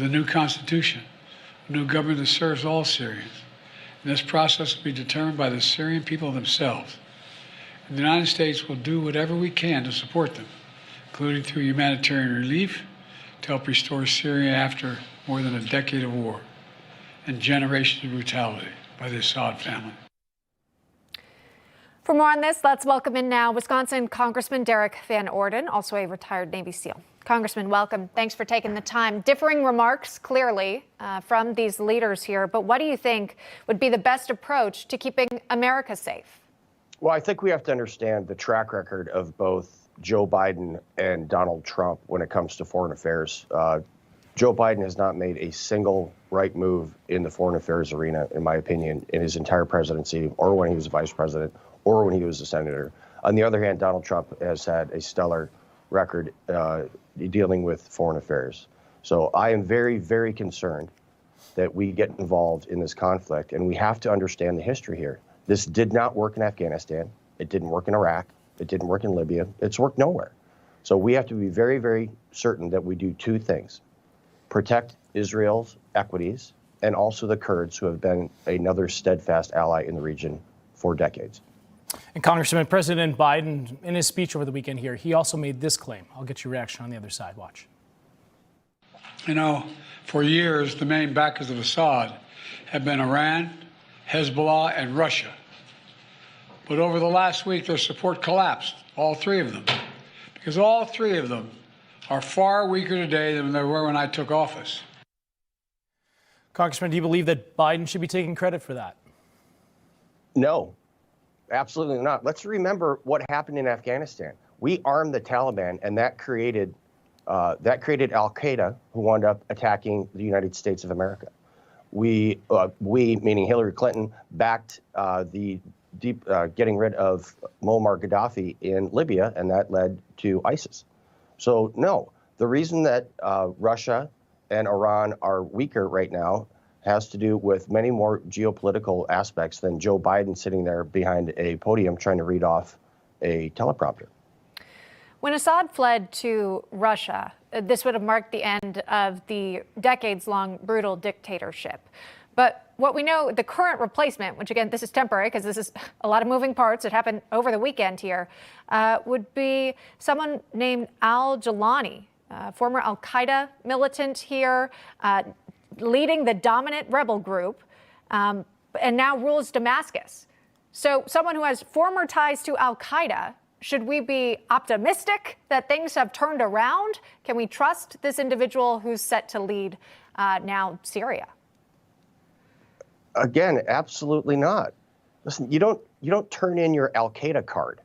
The new constitution, a new government that serves all Syrians. And this process will be determined by the Syrian people themselves. And the United States will do whatever we can to support them, including through humanitarian relief to help restore Syria after more than a decade of war and generations of brutality by the Assad family. For more on this, let's welcome in now Wisconsin Congressman Derek Van Orden, also a retired Navy SEAL. Congressman, welcome. Thanks for taking the time. Differing remarks, clearly, from these leaders here, but what do you think would be the best approach to keeping America safe? Well, I think we have to understand the track record of both Joe Biden and Donald Trump when it comes to foreign affairs. Joe Biden has not made a single right move in the foreign affairs arena, in my opinion, in his entire presidency, or when he was vice president, or when he was a senator. On the other hand, Donald Trump has had a stellar record dealing with foreign affairs. So I am very, very concerned that we get involved in this conflict, and we have to understand the history here. This did not work in Afghanistan. It didn't work in Iraq. It didn't work in Libya. It's worked nowhere. So we have to be very, very certain that we do two things: protect Israel's equities and also the Kurds, who have been another steadfast ally in the region for decades. And Congressman, President Biden, in his speech over the weekend here, he also made this claim. I'll get your reaction on the other side. Watch. You know, for years, the main backers of Assad have been Iran, Hezbollah, and Russia. But over the last week, their support collapsed, all three of them, because all three of them are far weaker today than they were when I took office. Congressman, do you believe that Biden should be taking credit for that? No. Absolutely not. Let's remember what happened in Afghanistan. We armed the Taliban, and that created Al-Qaeda, who wound up attacking the United States of America. We meaning Hillary Clinton, backed getting rid of Muammar Gaddafi in Libya, and that led to ISIS. So no, the reason that Russia and Iran are weaker right now has to do with many more geopolitical aspects than Joe Biden sitting there behind a podium trying to read off a teleprompter. When Assad fled to Russia, this would have marked the end of the decades-long brutal dictatorship. But what we know, the current replacement, which again, this is temporary because this is a lot of moving parts, it happened over the weekend here, would be someone named al-Jawlani, former al-Qaeda militant here, leading the dominant rebel group, and now rules Damascus. So someone who has former ties to al-Qaeda, should we be optimistic that things have turned around? Can we trust this individual who's set to lead now Syria? Again, absolutely not. Listen, you don't turn in your al-Qaeda card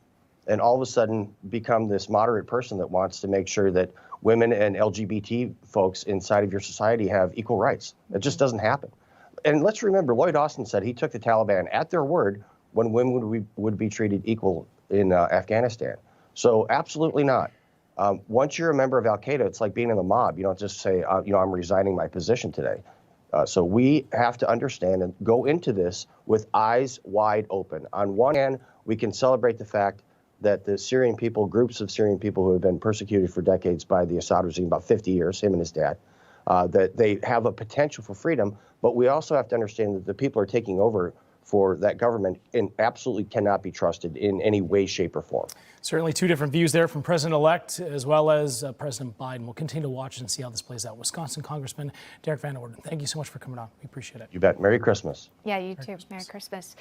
and all of a sudden become this moderate person that wants to make sure that women and LGBT folks inside of your society have equal rights. It just doesn't happen. And let's remember, Lloyd Austin said he took the Taliban at their word when women would be treated equal in Afghanistan. So absolutely not. Once you're a member of al-Qaeda, it's like being in the mob. You don't just say, I'm resigning my position today. So we have to understand and go into this with eyes wide open. On one hand, we can celebrate the fact that the Syrian people, groups of Syrian people who have been persecuted for decades by the Assad regime, about 50 years, him and his dad, that they have a potential for freedom. But we also have to understand that the people are taking over for that government and absolutely cannot be trusted in any way, shape, or form. Certainly two different views there from President-elect as well as President Biden. We'll continue to watch and see how this plays out. Wisconsin Congressman Derek Van Orden, thank you so much for coming on. We appreciate it. You bet. Merry Christmas. Yeah, you too. Merry Christmas.